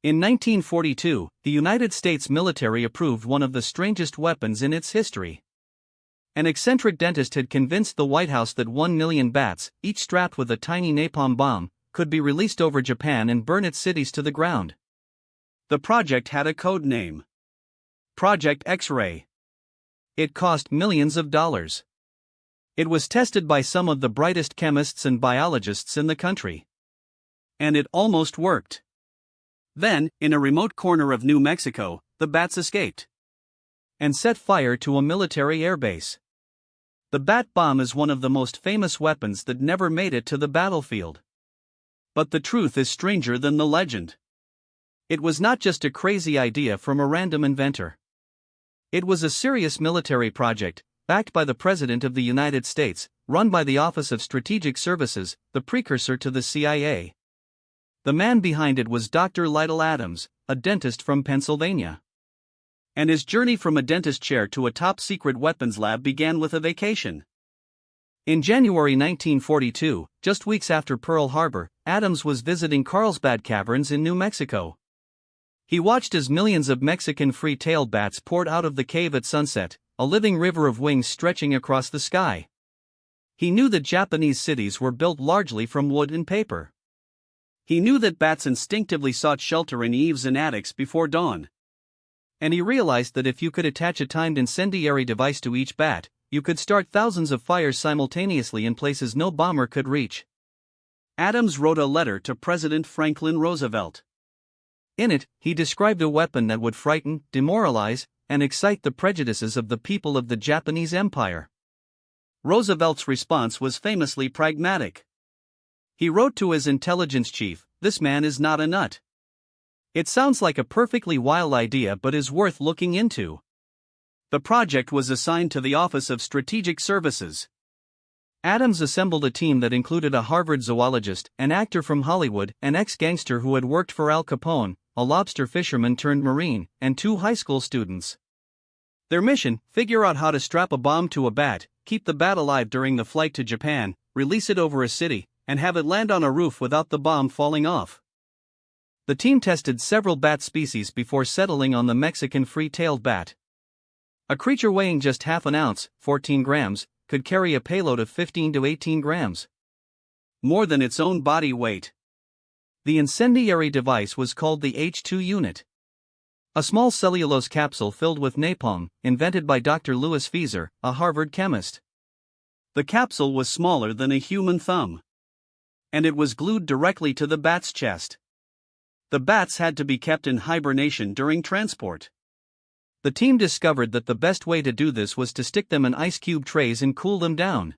In 1942, the United States military approved one of the strangest weapons in its history. An eccentric dentist had convinced the White House that 1 million bats, each strapped with a tiny napalm bomb, could be released over Japan and burn its cities to the ground. The project had a code name: Project X-ray. It cost millions of dollars. It was tested by some of the brightest chemists and biologists in the country. And it almost worked. Then, in a remote corner of New Mexico, the bats escaped and set fire to a military airbase. The bat bomb is one of the most famous weapons that never made it to the battlefield. But the truth is stranger than the legend. It was not just a crazy idea from a random inventor. It was a serious military project, backed by the President of the United States, run by the Office of Strategic Services, the precursor to the CIA. The man behind it was Dr. Lytle Adams, a dentist from Pennsylvania. And his journey from a dentist chair to a top-secret weapons lab began with a vacation. In January 1942, just weeks after Pearl Harbor, Adams was visiting Carlsbad Caverns in New Mexico. He watched as millions of Mexican free-tailed bats poured out of the cave at sunset, a living river of wings stretching across the sky. He knew that Japanese cities were built largely from wood and paper. He knew that bats instinctively sought shelter in eaves and attics before dawn. And he realized that if you could attach a timed incendiary device to each bat, you could start thousands of fires simultaneously in places no bomber could reach. Adams wrote a letter to President Franklin Roosevelt. In it, he described a weapon that would frighten, demoralize, and excite the prejudices of the people of the Japanese Empire. Roosevelt's response was famously pragmatic. He wrote to his intelligence chief, "This man is not a nut. It sounds like a perfectly wild idea but is worth looking into." The project was assigned to the Office of Strategic Services. Adams assembled a team that included a Harvard zoologist, an actor from Hollywood, an ex-gangster who had worked for Al Capone, a lobster fisherman turned Marine, and 2 high school students. Their mission: figure out how to strap a bomb to a bat, keep the bat alive during the flight to Japan, release it over a city, and have it land on a roof without the bomb falling off. The team tested several bat species before settling on the Mexican free-tailed bat. A creature weighing just half an ounce, 14 grams, could carry a payload of 15 to 18 grams. More than its own body weight. The incendiary device was called the H2 unit. A small cellulose capsule filled with napalm, invented by Dr. Louis Fieser, a Harvard chemist. The capsule was smaller than a human thumb. And it was glued directly to the bat's chest. The bats had to be kept in hibernation during transport. The team discovered that the best way to do this was to stick them in ice cube trays and cool them down.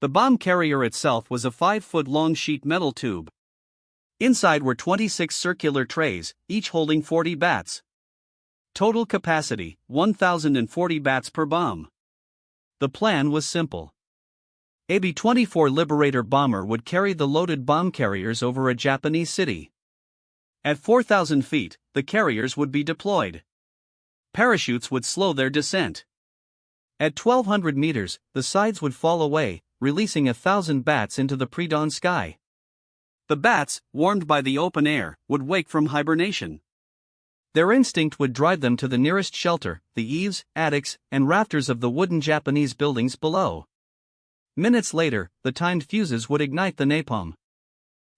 The bomb carrier itself was a 5-foot-long sheet metal tube. Inside were 26 circular trays, each holding 40 bats. Total capacity: 1,040 bats per bomb. The plan was simple. A B-24 Liberator bomber would carry the loaded bomb carriers over a Japanese city. At 4,000 feet, the carriers would be deployed. Parachutes would slow their descent. At 1,200 meters, the sides would fall away, releasing 1,000 bats into the pre-dawn sky. The bats, warmed by the open air, would wake from hibernation. Their instinct would drive them to the nearest shelter, the eaves, attics, and rafters of the wooden Japanese buildings below. Minutes later, the timed fuses would ignite the napalm.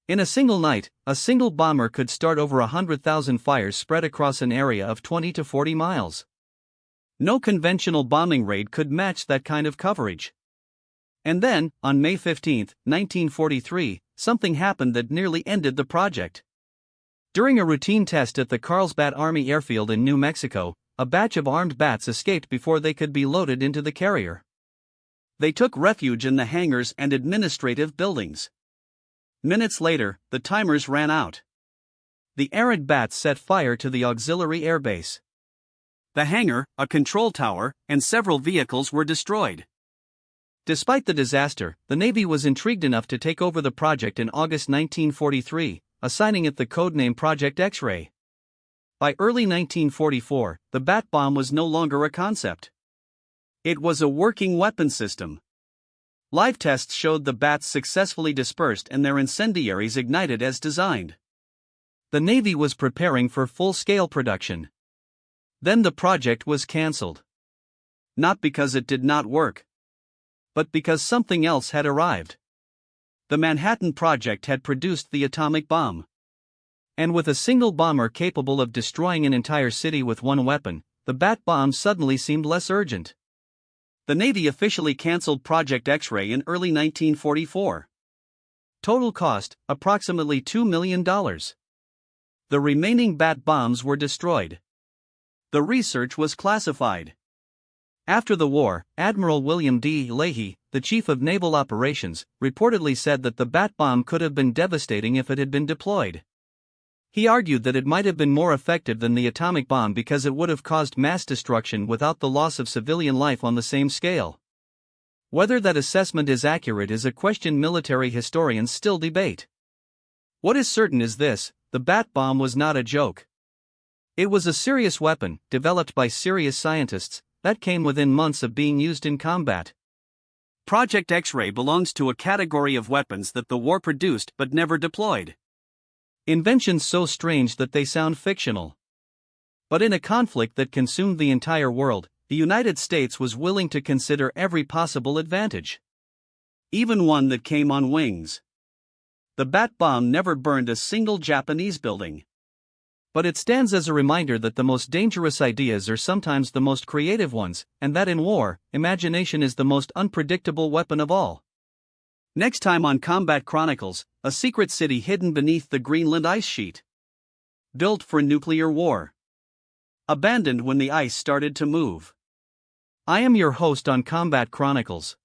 In a single night, a single bomber could start over 100,000 fires spread across an area of 20 to 40 miles. No conventional bombing raid could match that kind of coverage. And then, on May 15, 1943, something happened that nearly ended the project. During a routine test at the Carlsbad Army Airfield in New Mexico, a batch of armed bats escaped before they could be loaded into the carrier. They took refuge in the hangars and administrative buildings. Minutes later, the timers ran out. The errant bats set fire to the auxiliary airbase. The hangar, a control tower, and several vehicles were destroyed. Despite the disaster, the Navy was intrigued enough to take over the project in August 1943, assigning it the codename Project X-ray. By early 1944, the bat bomb was no longer a concept. It was a working weapon system. Live tests showed the bats successfully dispersed and their incendiaries ignited as designed. The Navy was preparing for full-scale production. Then the project was cancelled. Not because it did not work, but because something else had arrived. The Manhattan Project had produced the atomic bomb. And with a single bomber capable of destroying an entire city with one weapon, the bat bomb suddenly seemed less urgent. The Navy officially cancelled Project X-ray in early 1944. Total cost, approximately $2 million. The remaining bat bombs were destroyed. The research was classified. After the war, Admiral William D. Leahy, the chief of naval operations, reportedly said that the bat bomb could have been devastating if it had been deployed. He argued that it might have been more effective than the atomic bomb because it would have caused mass destruction without the loss of civilian life on the same scale. Whether that assessment is accurate is a question military historians still debate. What is certain is this: the bat bomb was not a joke. It was a serious weapon, developed by serious scientists, that came within months of being used in combat. Project X-ray belongs to a category of weapons that the war produced but never deployed. Inventions so strange that they sound fictional. But in a conflict that consumed the entire world, the United States was willing to consider every possible advantage. Even one that came on wings. The bat bomb never burned a single Japanese building. But it stands as a reminder that the most dangerous ideas are sometimes the most creative ones, and that in war, imagination is the most unpredictable weapon of all. Next time on Combat Chronicles, a secret city hidden beneath the Greenland ice sheet. Built for nuclear war. Abandoned when the ice started to move. I am your host on Combat Chronicles.